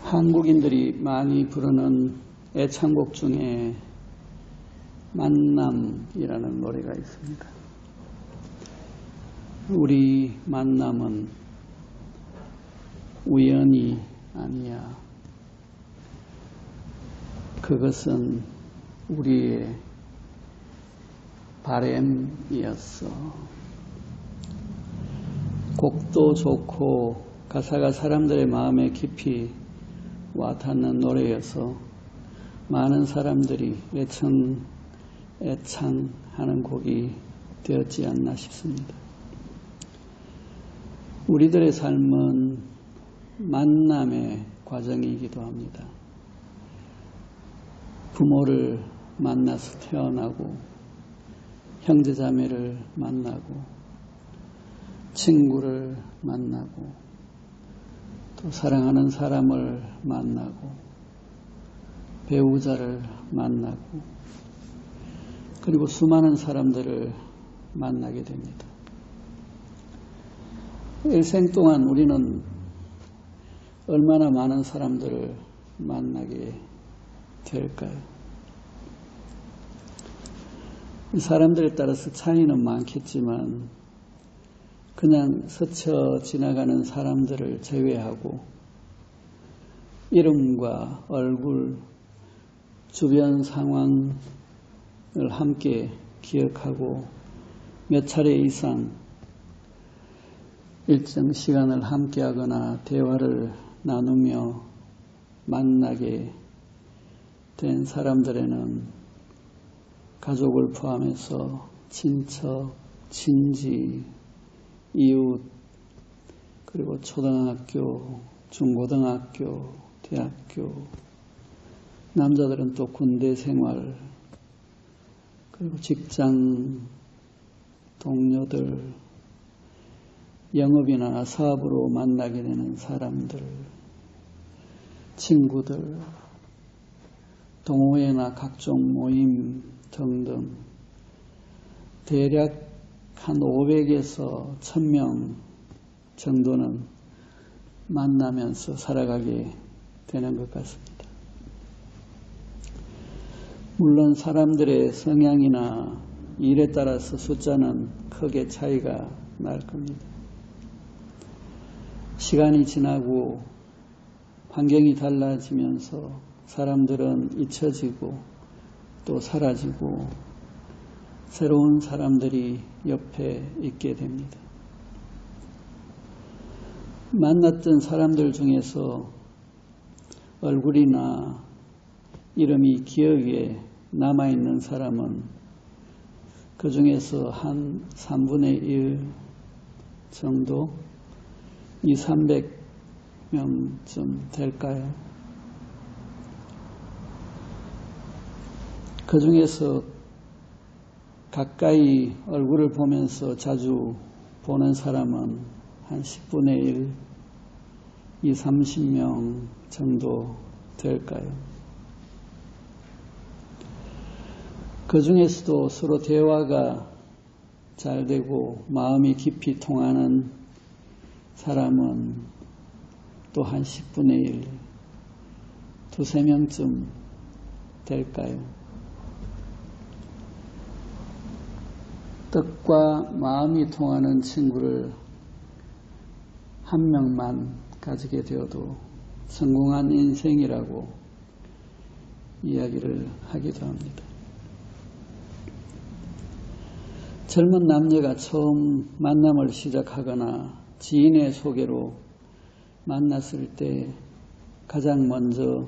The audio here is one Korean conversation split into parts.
한국인들이 많이 부르는 애창곡 중에 만남이라는 노래가 있습니다. 우리 만남은 우연이 아니야. 그것은 우리의 바램이었어. 곡도 좋고 가사가 사람들의 마음에 깊이 와닿는 노래여서 많은 사람들이 애창하는 곡이 되었지 않나 싶습니다. 우리들의 삶은 만남의 과정이기도 합니다. 부모를 만나서 태어나고 형제자매를 만나고 친구를 만나고 또 사랑하는 사람을 만나고 배우자를 만나고 그리고 수많은 사람들을 만나게 됩니다. 일생 동안 우리는 얼마나 많은 사람들을 만나게 될까요? 사람들에 따라서 차이는 많겠지만 그냥 스쳐 지나가는 사람들을 제외하고 이름과 얼굴, 주변 상황을 함께 기억하고 몇 차례 이상 일정 시간을 함께하거나 대화를 나누며 만나게 된 사람들에는 가족을 포함해서 친척, 친지, 이웃, 그리고 초등학교, 중고등학교, 대학교, 남자들은 또 군대 생활, 그리고 직장 동료들, 영업이나 사업으로 만나게 되는 사람들, 친구들, 동호회나 각종 모임 등등 대략 한 500에서 1000명 정도는 만나면서 살아가게 되는 것 같습니다. 물론 사람들의 성향이나 일에 따라서 숫자는 크게 차이가 날 겁니다. 시간이 지나고 환경이 달라지면서 사람들은 잊혀지고 또 사라지고 새로운 사람들이 옆에 있게 됩니다. 만났던 사람들 중에서 얼굴이나 이름이 기억에 남아있는 사람은 그 중에서 한 3분의 1 정도, 200~300명쯤 될까요? 그 중에서 가까이 얼굴을 보면서 자주 보는 사람은 한 10분의 1, 20~30명 정도 될까요? 그 중에서도 서로 대화가 잘 되고 마음이 깊이 통하는 사람은 또 한 10분의 1, 2~3명쯤 될까요? 뜻과 마음이 통하는 친구를 한 명만 가지게 되어도 성공한 인생이라고 이야기를 하기도 합니다. 젊은 남녀가 처음 만남을 시작하거나 지인의 소개로 만났을 때 가장 먼저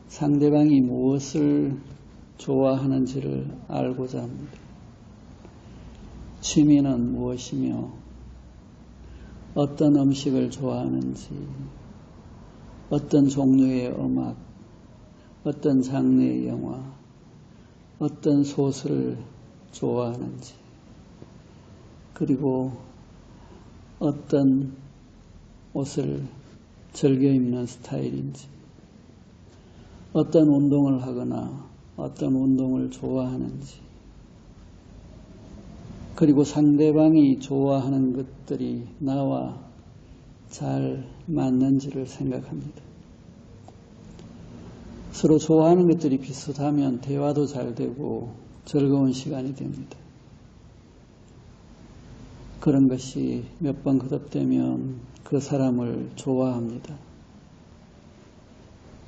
상대방이 무엇을 좋아하는지를 알고자 합니다. 취미는 무엇이며 어떤 음식을 좋아하는지, 어떤 종류의 음악, 어떤 장르의 영화, 어떤 소설을 좋아하는지, 그리고 어떤 옷을 즐겨 입는 스타일인지, 어떤 운동을 하거나 어떤 운동을 좋아하는지, 그리고 상대방이 좋아하는 것들이 나와 잘 맞는지를 생각합니다. 서로 좋아하는 것들이 비슷하면 대화도 잘 되고 즐거운 시간이 됩니다. 그런 것이 몇 번 거듭되면 그 사람을 좋아합니다.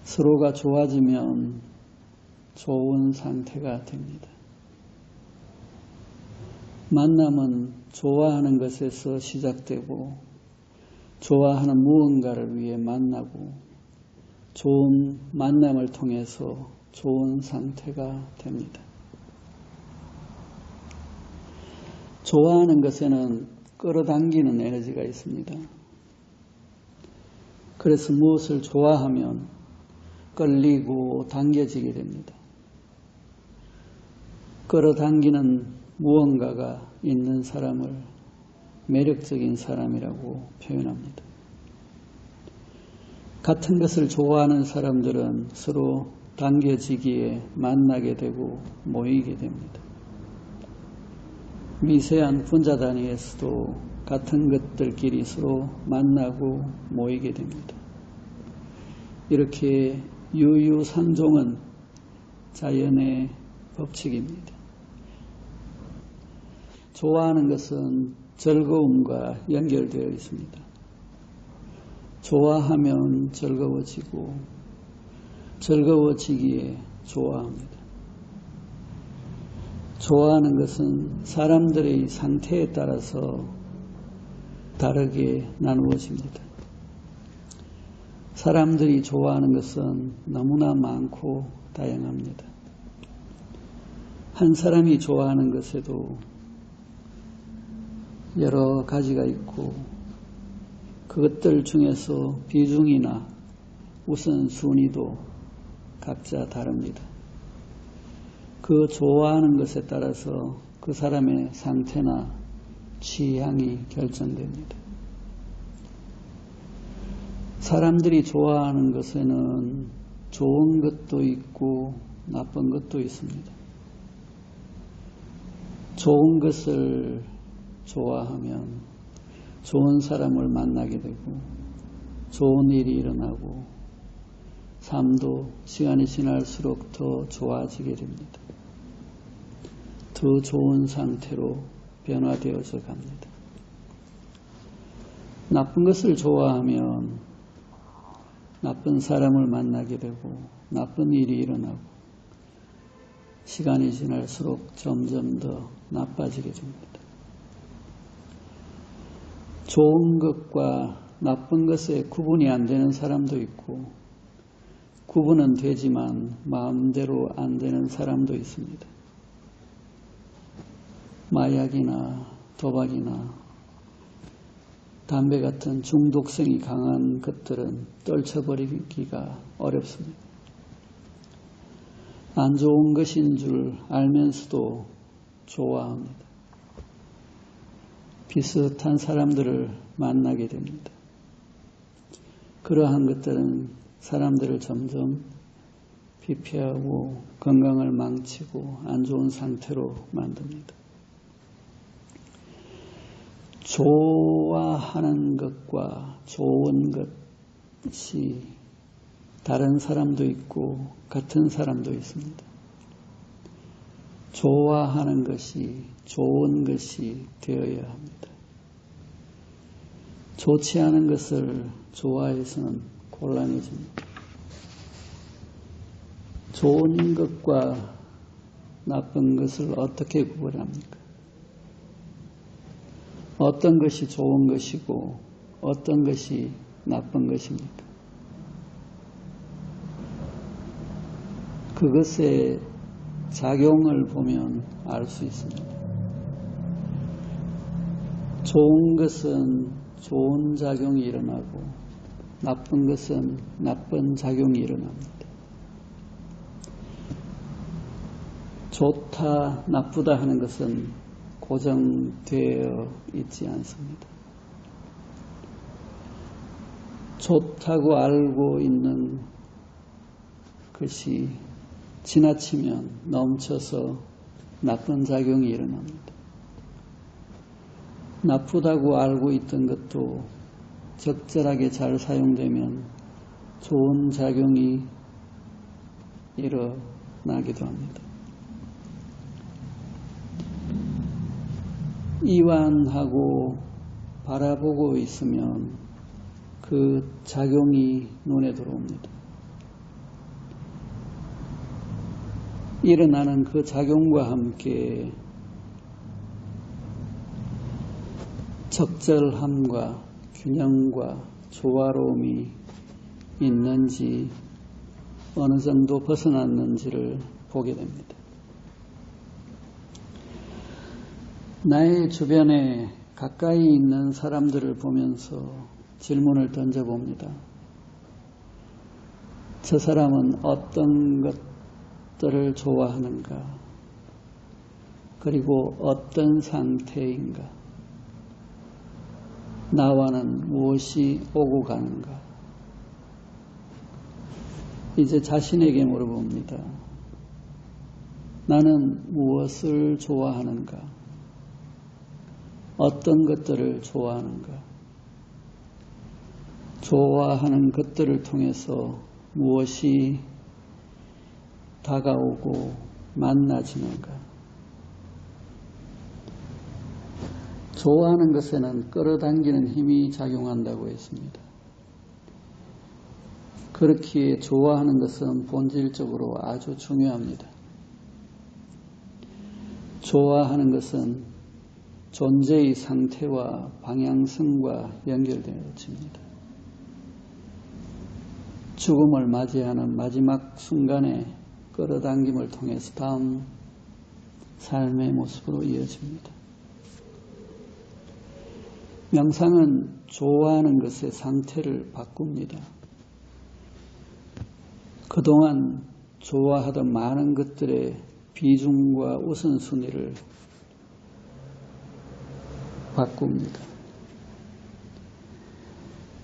서로가 좋아지면 좋은 상태가 됩니다. 만남은 좋아하는 것에서 시작되고 좋아하는 무언가를 위해 만나고 좋은 만남을 통해서 좋은 상태가 됩니다. 좋아하는 것에는 끌어당기는 에너지가 있습니다. 그래서 무엇을 좋아하면 끌리고 당겨지게 됩니다. 끌어당기는 무언가가 있는 사람을 매력적인 사람이라고 표현합니다. 같은 것을 좋아하는 사람들은 서로 당겨지기에 만나게 되고 모이게 됩니다. 미세한 분자 단위에서도 같은 것들끼리 서로 만나고 모이게 됩니다. 이렇게 유유상종은 자연의 법칙입니다. 좋아하는 것은 즐거움과 연결되어 있습니다. 좋아하면 즐거워지고 즐거워지기에 좋아합니다. 좋아하는 것은 사람들의 상태에 따라서 다르게 나누어집니다. 사람들이 좋아하는 것은 너무나 많고 다양합니다. 한 사람이 좋아하는 것에도 여러 가지가 있고 그것들 중에서 비중이나 우선순위도 각자 다릅니다. 그 좋아하는 것에 따라서 그 사람의 상태나 취향이 결정됩니다. 사람들이 좋아하는 것에는 좋은 것도 있고 나쁜 것도 있습니다. 좋은 것을 좋아하면 좋은 사람을 만나게 되고 좋은 일이 일어나고 삶도 시간이 지날수록 더 좋아지게 됩니다. 더 좋은 상태로 변화되어져 갑니다. 나쁜 것을 좋아하면 나쁜 사람을 만나게 되고 나쁜 일이 일어나고 시간이 지날수록 점점 더 나빠지게 됩니다. 좋은 것과 나쁜 것에 구분이 안 되는 사람도 있고 구분은 되지만 마음대로 안 되는 사람도 있습니다. 마약이나 도박이나 담배 같은 중독성이 강한 것들은 떨쳐버리기가 어렵습니다. 안 좋은 것인 줄 알면서도 좋아합니다. 비슷한 사람들을 만나게 됩니다. 그러한 것들은 사람들을 점점 피폐하고 건강을 망치고 안 좋은 상태로 만듭니다. 좋아하는 것과 좋은 것이 다른 사람도 있고 같은 사람도 있습니다. 좋아하는 것이 좋은 것이 되어야 합니다. 좋지 않은 것을 좋아해서는 곤란해집니다. 좋은 것과 나쁜 것을 어떻게 구분합니까? 어떤 것이 좋은 것이고 어떤 것이 나쁜 것입니까? 그것의 작용을 보면 알 수 있습니다. 좋은 것은 좋은 작용이 일어나고 나쁜 것은 나쁜 작용이 일어납니다. 좋다, 나쁘다 하는 것은 고정되어 있지 않습니다. 좋다고 알고 있는 것이 지나치면 넘쳐서 나쁜 작용이 일어납니다. 나쁘다고 알고 있던 것도 적절하게 잘 사용되면 좋은 작용이 일어나기도 합니다. 이완하고 바라보고 있으면 그 작용이 눈에 들어옵니다. 일어나는 그 작용과 함께 적절함과 균형과 조화로움이 있는지 어느 정도 벗어났는지를 보게 됩니다. 나의 주변에 가까이 있는 사람들을 보면서 질문을 던져봅니다. 저 사람은 어떤 것들을 좋아하는가? 그리고 어떤 상태인가? 나와는 무엇이 오고 가는가? 이제 자신에게 물어봅니다. 나는 무엇을 좋아하는가? 어떤 것들을 좋아하는가? 좋아하는 것들을 통해서 무엇이 다가오고 만나지는가? 좋아하는 것에는 끌어당기는 힘이 작용한다고 했습니다. 그렇기에 좋아하는 것은 본질적으로 아주 중요합니다. 좋아하는 것은 존재의 상태와 방향성과 연결되어집니다. 죽음을 맞이하는 마지막 순간에 끌어당김을 통해서 다음 삶의 모습으로 이어집니다. 명상은 좋아하는 것의 상태를 바꿉니다. 그동안 좋아하던 많은 것들의 비중과 우선순위를 바꿉니다.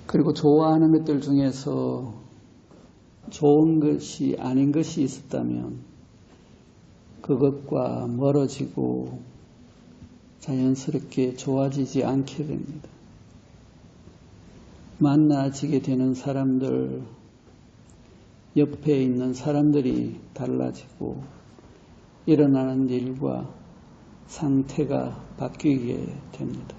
그리고 좋아하는 것들 중에서 좋은 것이 아닌 것이 있었다면 그것과 멀어지고 자연스럽게 좋아지지 않게 됩니다. 만나지게 되는 사람들, 옆에 있는 사람들이 달라지고 일어나는 일과 상태가 바뀌게 됩니다.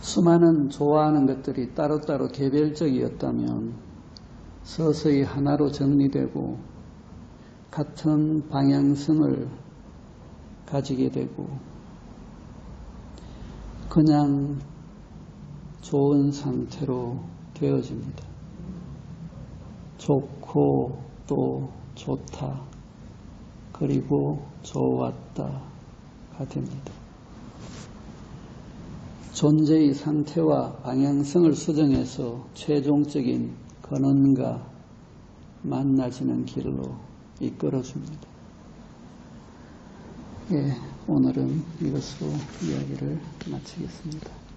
수많은 좋아하는 것들이 따로따로 개별적이었다면 서서히 하나로 정리되고 같은 방향성을 가지게 되고 그냥 좋은 상태로 되어집니다. 좋고 또 좋다. 그리고 좋았다가 됩니다. 존재의 상태와 방향성을 수정해서 최종적인 근원과 만나지는 길로 이끌어줍니다. 예, 오늘은 이것으로 이야기를 마치겠습니다.